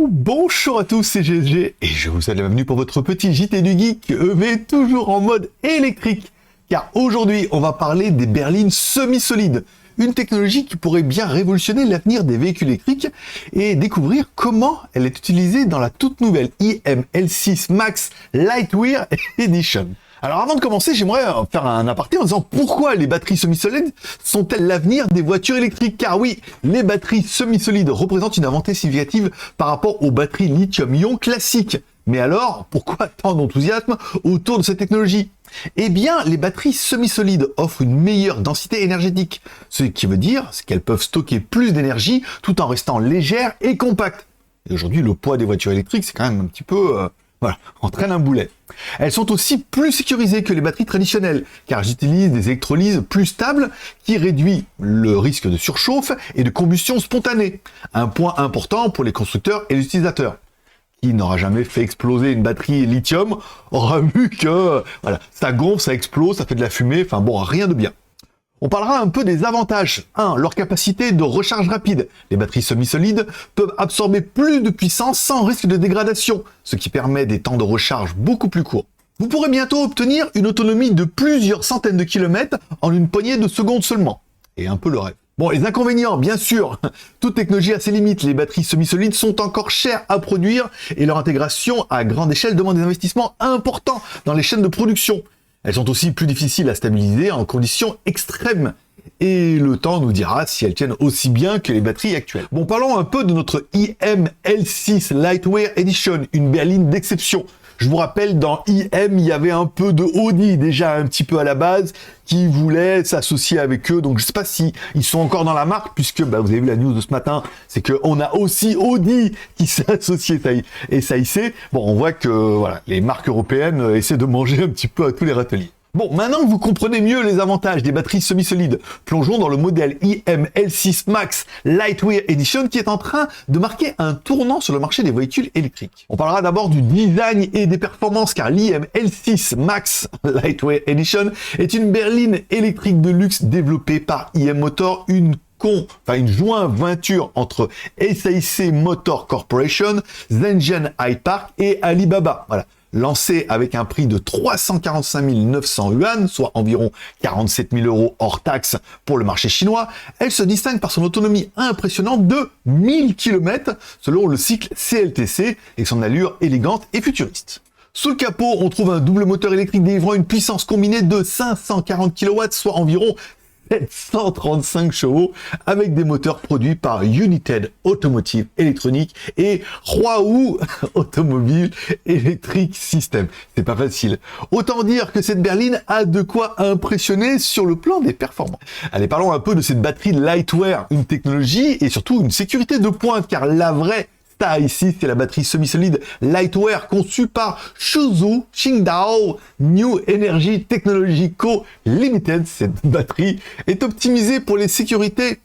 Bonjour à tous, c'est GSG et je vous souhaite la bienvenue pour votre petit JT du Geek, mais toujours en mode électrique. Car aujourd'hui, on va parler des berlines semi-solides, une technologie qui pourrait bien révolutionner l'avenir des véhicules électriques et découvrir comment elle est utilisée dans la toute nouvelle iM-L6 Max Lightwear Edition. Alors avant de commencer, j'aimerais faire un aparté en disant pourquoi les batteries semi-solides sont-elles l'avenir des voitures électriques? Car oui, les batteries semi-solides représentent une avancée significative par rapport aux batteries lithium-ion classiques. Mais alors, pourquoi tant d'enthousiasme autour de cette technologie? Eh bien, les batteries semi-solides offrent une meilleure densité énergétique, ce qui veut dire qu'elles peuvent stocker plus d'énergie tout en restant légères et compactes. Et aujourd'hui, le poids des voitures électriques, c'est quand même un petit peu... Voilà, entraîne un boulet. Elles sont aussi plus sécurisées que les batteries traditionnelles, car j'utilise des électrolyses plus stables qui réduit le risque de surchauffe et de combustion spontanée. Un point important pour les constructeurs et les utilisateurs. Qui n'aura jamais fait exploser une batterie lithium aura vu que voilà, ça gonfle, ça explose, ça fait de la fumée, enfin bon, rien de bien. On parlera un peu des avantages. 1. Leur capacité de recharge rapide. Les batteries semi-solides peuvent absorber plus de puissance sans risque de dégradation, ce qui permet des temps de recharge beaucoup plus courts. Vous pourrez bientôt obtenir une autonomie de plusieurs centaines de kilomètres en une poignée de secondes seulement. Et un peu le rêve. Bon, les inconvénients, bien sûr. Toute technologie a ses limites. Les batteries semi-solides sont encore chères à produire et leur intégration à grande échelle demande des investissements importants dans les chaînes de production. Elles sont aussi plus difficiles à stabiliser en conditions extrêmes. Et le temps nous dira si elles tiennent aussi bien que les batteries actuelles. Bon, parlons un peu de notre iM-L6 Lightwear Edition, une berline d'exception. Je vous rappelle, dans iM, il y avait un peu de Audi déjà un petit peu à la base qui voulait s'associer avec eux. Donc je sais pas si ils sont encore dans la marque puisque vous avez vu la news de ce matin, c'est que on a aussi Audi qui s'est associé et SAIC. Bon, on voit que voilà, les marques européennes essaient de manger un petit peu à tous les râteliers. Bon, maintenant que vous comprenez mieux les avantages des batteries semi-solides, plongeons dans le modèle iM-L6 Max Lightwear Edition qui est en train de marquer un tournant sur le marché des véhicules électriques. On parlera d'abord du design et des performances car l'iM-L6 Max Lightwear Edition est une berline électrique de luxe développée par iM Motor, une jointure entre SAIC Motor Corporation, Zhenjiang iPark et Alibaba. Voilà. Lancée avec un prix de 345 900 yuan, soit environ 47 000 € hors taxe pour le marché chinois, elle se distingue par son autonomie impressionnante de 1000 km selon le cycle CLTC et son allure élégante et futuriste. Sous le capot, on trouve un double moteur électrique délivrant une puissance combinée de 540 kW, soit environ 735 chevaux, avec des moteurs produits par United Automotive Electronics et Huawei Automobile Electric System. C'est pas facile. Autant dire que cette berline a de quoi impressionner sur le plan des performances. Allez, parlons un peu de cette batterie Lightwear, une technologie et surtout une sécurité de pointe, car la vraie star ici, c'est la batterie semi-solide Lightwear conçue par Shuzhou Qingdao New Energy Technology Co. Limited. Cette batterie est optimisée pour les sécurités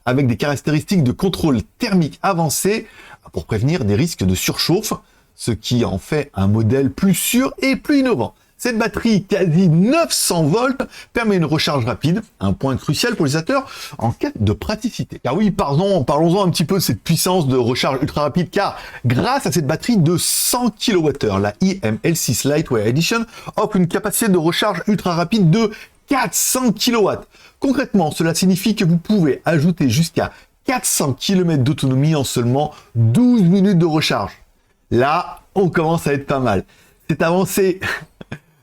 avec des caractéristiques de contrôle thermique avancé pour prévenir des risques de surchauffe, ce qui en fait un modèle plus sûr et plus innovant. Cette batterie quasi 900 volts permet une recharge rapide, un point crucial pour les utilisateurs en quête de praticité. Car oui, parlons-en un petit peu de cette puissance de recharge ultra rapide, car grâce à cette batterie de 100 kWh, la iM-L6 Lightwear Edition offre une capacité de recharge ultra rapide de 400 kW. Concrètement, cela signifie que vous pouvez ajouter jusqu'à 400 km d'autonomie en seulement 12 minutes de recharge. Là, on commence à être pas mal. Cette avancée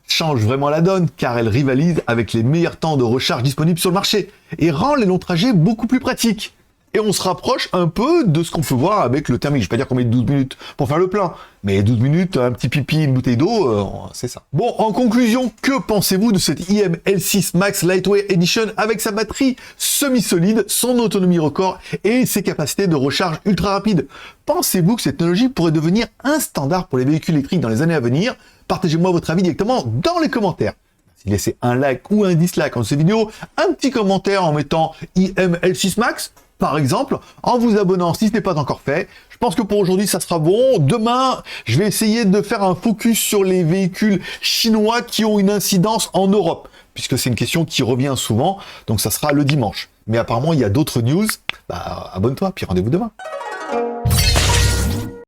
change vraiment la donne car elle rivalise avec les meilleurs temps de recharge disponibles sur le marché et rend les longs trajets beaucoup plus pratiques. Et on se rapproche un peu de ce qu'on peut voir avec le thermique. Je vais pas dire qu'on met 12 minutes pour faire le plein, mais 12 minutes, un petit pipi, une bouteille d'eau, c'est ça. Bon, en conclusion, que pensez-vous de cette iM-L6 Max Lightwear Edition avec sa batterie semi-solide, son autonomie record et ses capacités de recharge ultra rapide? Pensez-vous que cette technologie pourrait devenir un standard pour les véhicules électriques dans les années à venir? Partagez-moi votre avis directement dans les commentaires. Laissez un like ou un dislike en cette vidéo, un petit commentaire en mettant iM-L6 Max, par exemple, en vous abonnant si ce n'est pas encore fait. Je pense que pour aujourd'hui, ça sera bon. Demain, je vais essayer de faire un focus sur les véhicules chinois qui ont une incidence en Europe, puisque c'est une question qui revient souvent, donc ça sera le dimanche. Mais apparemment, il y a d'autres news. Abonne-toi, puis rendez-vous demain.